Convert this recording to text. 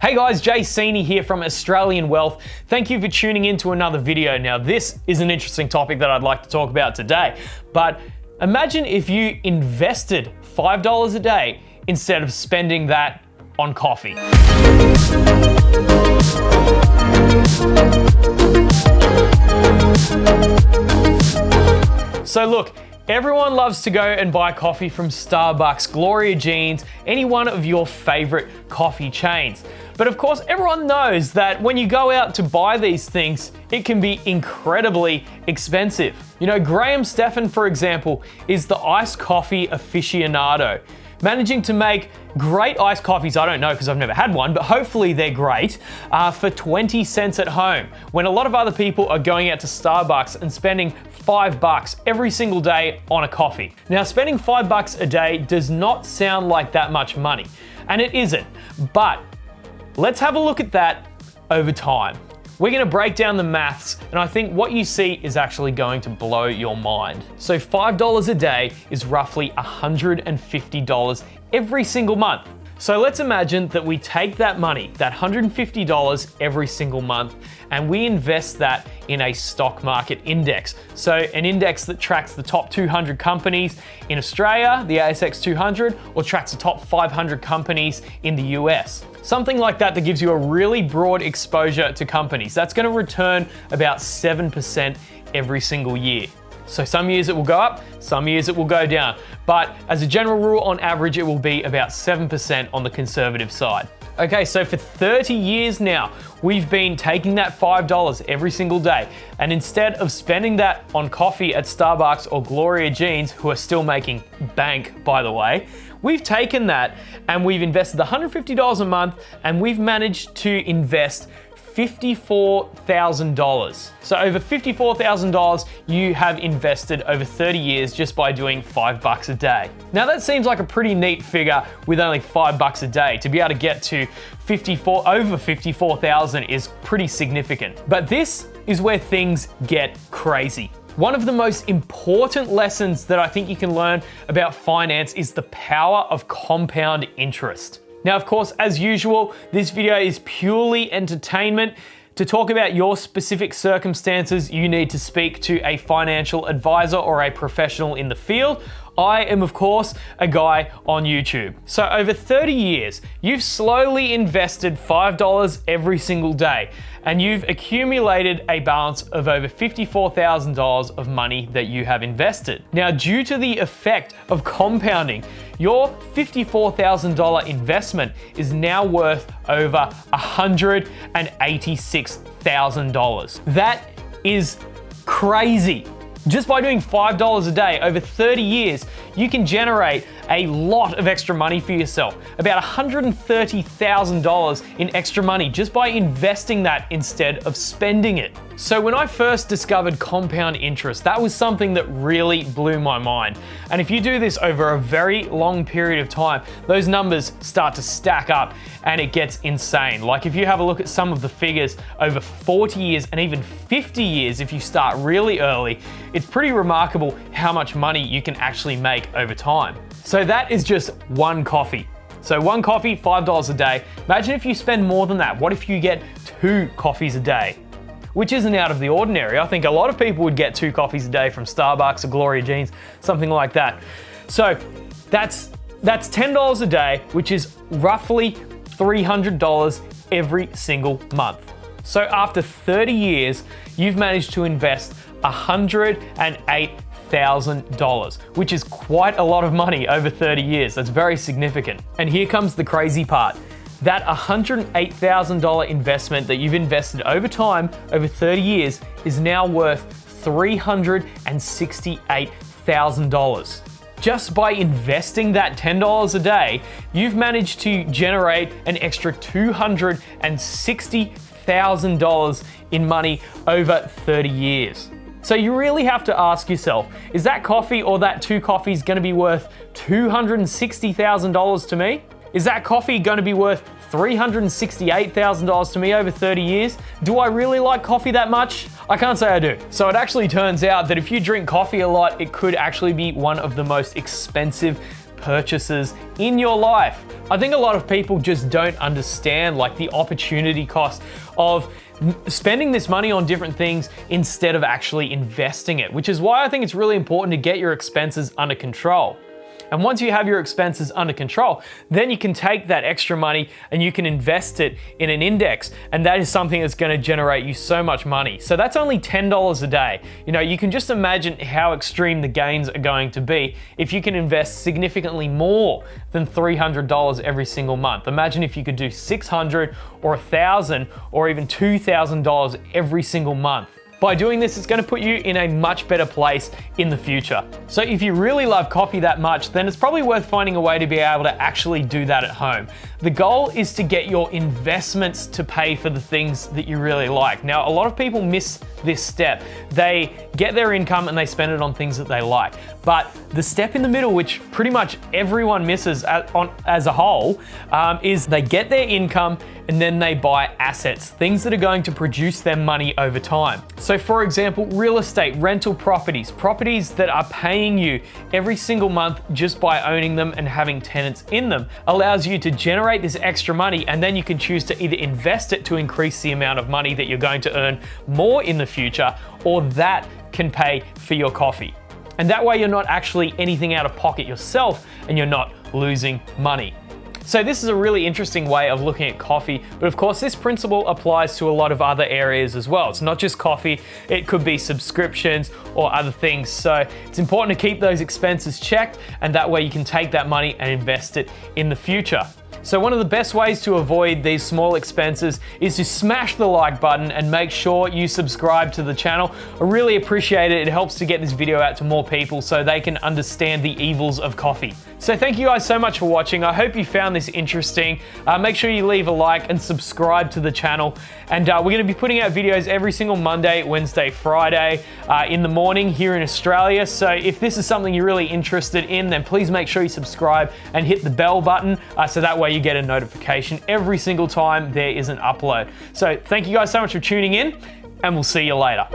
Hey guys, Seeney here from Australian Wealth. Thank you for tuning in to another video. Now this is an interesting topic that I'd like to talk about today, but imagine if you invested $5 a day instead of spending that on coffee. So look, everyone loves to go and buy coffee from Starbucks, Gloria Jeans, any one of your favorite coffee chains. But of course, everyone knows that when you go out to buy these things, it can be incredibly expensive. You know, Graham Stephan, for example, is the iced coffee aficionado, managing to make great iced coffees, I don't know because I've never had one, but hopefully they're great, for 20 cents at home, when a lot of other people are going out to Starbucks and spending $5 every single day on a coffee. Now, spending $5 a day does not sound like that much money, and it isn't, but let's have a look at that over time. We're gonna break down the maths, and I think what you see is actually going to blow your mind. So $5 a day is roughly $150 every single month. So let's imagine that we take that money, that $150 every single month, and we invest that in a stock market index. So an index that tracks the top 200 companies in Australia, the ASX 200, or tracks the top 500 companies in the US. Something like that gives you a really broad exposure to companies. That's gonna return about 7% every single year. So some years it will go up, some years it will go down. But as a general rule, on average, it will be about 7% on the conservative side. Okay, so for 30 years now, we've been taking that $5 every single day, and instead of spending that on coffee at Starbucks or Gloria Jeans, who are still making bank, by the way, we've taken that and we've invested $150 a month, and we've managed to invest $54,000. So over $54,000 you have invested over 30 years just by doing $5 a day. Now that seems like a pretty neat figure with only $5 a day. To be able to get to over 54,000 is pretty significant. But this is where things get crazy. One of the most important lessons that I think you can learn about finance is the power of compound interest. Now, of course, as usual, this video is purely entertainment. To talk about your specific circumstances, you need to speak to a financial advisor or a professional in the field. I am, of course, a guy on YouTube. So over 30 years, you've slowly invested $5 every single day, and you've accumulated a balance of over $54,000 of money that you have invested. Now, due to the effect of compounding, your $54,000 investment is now worth over $186,000. That is crazy. Just by doing $5 a day over 30 years, you can generate a lot of extra money for yourself. About $130,000 in extra money just by investing that instead of spending it. So when I first discovered compound interest, that was something that really blew my mind. And if you do this over a very long period of time, those numbers start to stack up and it gets insane. Like if you have a look at some of the figures over 40 years and even 50 years, if you start really early, it's pretty remarkable how much money you can actually make over time. So that is just one coffee. So one coffee, $5 a day. Imagine if you spend more than that. What if you get 2 coffees a day? Which isn't out of the ordinary. I think a lot of people would get 2 coffees a day from Starbucks or Gloria Jeans, something like that. So that's $10 a day, which is roughly $300 every single month. So after 30 years, you've managed to invest $108,000, which is quite a lot of money over 30 years. That's very significant. And here comes the crazy part. That $108,000 investment that you've invested over time, over 30 years, is now worth $368,000. Just by investing that $10 a day, you've managed to generate an extra $260,000 in money over 30 years. So you really have to ask yourself, is that coffee or that 2 coffees gonna be worth $260,000 to me? Is that coffee gonna be worth $368,000 to me over 30 years? Do I really like coffee that much? I can't say I do. So it actually turns out that if you drink coffee a lot, it could actually be one of the most expensive purchases in your life. I think a lot of people just don't understand like the opportunity cost of spending this money on different things instead of actually investing it, which is why I think it's really important to get your expenses under control. And once you have your expenses under control, then you can take that extra money and you can invest it in an index. And that is something that's going to generate you so much money. So that's only $10 a day. You know, you can just imagine how extreme the gains are going to be if you can invest significantly more than $300 every single month. Imagine if you could do $600 or $1,000 or even $2,000 every single month. By doing this, it's going to put you in a much better place in the future. So if you really love coffee that much, then it's probably worth finding a way to be able to actually do that at home. The goal is to get your investments to pay for the things that you really like. Now, a lot of people miss this step. They get their income and they spend it on things that they like. But the step in the middle, which pretty much everyone misses as a whole, is they get their income and then they buy assets, things that are going to produce them money over time. So for example, real estate, rental properties, properties that are paying you every single month just by owning them and having tenants in them, allows you to generate this extra money, and then you can choose to either invest it to increase the amount of money that you're going to earn more in the future, or that can pay for your coffee. And that way you're not actually anything out of pocket yourself and you're not losing money. So this is a really interesting way of looking at coffee, but of course this principle applies to a lot of other areas as well. It's not just coffee, it could be subscriptions or other things. So it's important to keep those expenses checked, and that way you can take that money and invest it in the future. So one of the best ways to avoid these small expenses is to smash the like button and make sure you subscribe to the channel. I really appreciate it. It helps to get this video out to more people so they can understand the evils of coffee. So thank you guys so much for watching. I hope you found this interesting. Make sure you leave a like and subscribe to the channel. And we're going to be putting out videos every single Monday, Wednesday, Friday in the morning here in Australia. So if this is something you're really interested in, then please make sure you subscribe and hit the bell button so that way you get a notification every single time there is an upload. So thank you guys so much for tuning in, and we'll see you later.